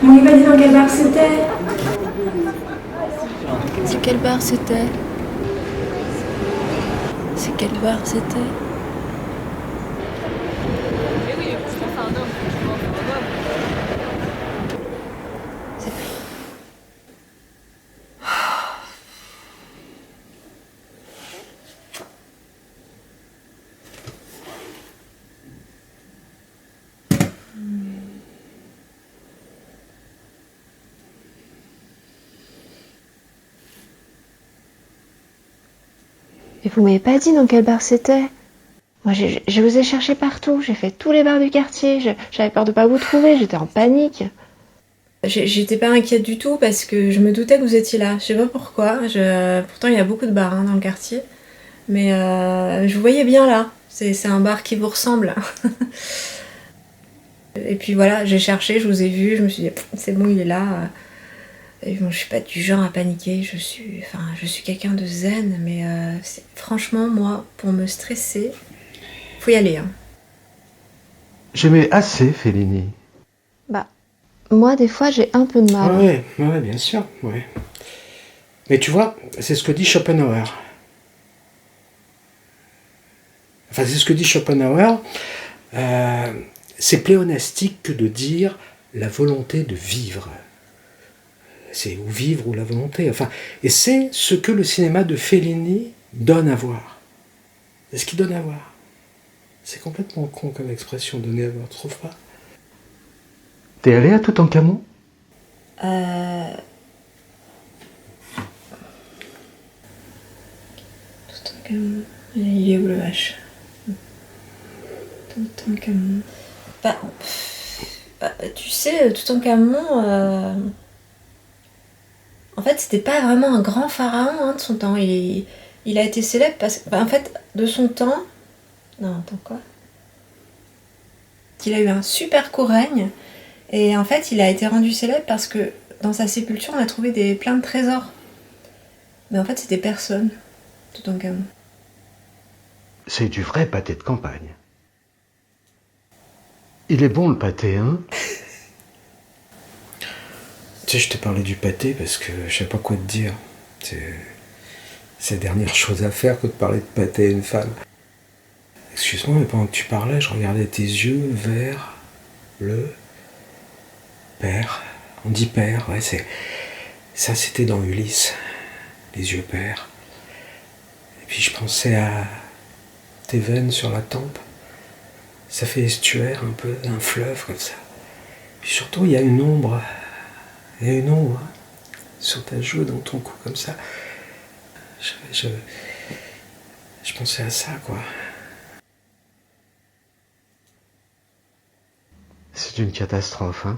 On m'a pas dit dans quel bar c'était. C'est quel bar c'était? C'est quel bar c'était? Et vous m'avez pas dit dans quel bar c'était? Moi, je vous ai cherché partout. J'ai fait tous les bars du quartier. J'avais peur de pas vous trouver. J'étais en panique. J'étais pas inquiète du tout parce que je me doutais que vous étiez là. Je sais pas pourquoi. Pourtant, il y a beaucoup de bars dans le quartier. Mais je vous voyais bien là. C'est un bar qui vous ressemble. Et puis voilà, j'ai cherché, je vous ai vu. Je me suis dit, c'est bon, il est là. Et bon, je suis pas du genre à paniquer. Je suis quelqu'un de zen. Mais franchement, moi, pour me stresser, faut y aller. Hein. J'aimais assez Fellini. Bah, moi, des fois, j'ai un peu de mal. Ouais, bien sûr, ouais. Mais tu vois, c'est ce que dit Schopenhauer. Enfin, c'est ce que dit Schopenhauer. C'est pléonastique que de dire la volonté de vivre. C'est ou vivre ou la volonté. Enfin, et c'est ce que le cinéma de Fellini donne à voir. C'est ce qu'il donne à voir. C'est complètement con comme expression, donner à voir, tu trouves pas? T'es allé à Toutankhamon? Toutankhamon. Il est où le H? Toutankhamon. Tu sais, Toutankhamon, en fait, c'était pas vraiment un grand pharaon hein, de son temps. Il a été célèbre parce que, en fait, de son temps. Non, attends quoi? Il a eu un super court règne et en fait, il a été rendu célèbre parce que dans sa sépulture, on a trouvé plein de trésors. Mais en fait, c'était personne, Toutankhamon. C'est du vrai pâté de campagne. Il est bon le pâté, hein? Tu sais, je t'ai parlé du pâté parce que je sais pas quoi te dire. C'est la dernière chose à faire que de parler de pâté à une femme. Excuse-moi, mais pendant que tu parlais, je regardais tes yeux vers le père. On dit père, ouais, ça c'était dans Ulysse, les yeux pères. Et puis je pensais à tes veines sur la tempe. Ça fait estuaire un peu, un fleuve comme ça. Puis surtout, il y a une ombre. Il y a une ombre sur ta joue, dans ton cou comme ça. Je pensais à ça, quoi. C'est une catastrophe, hein?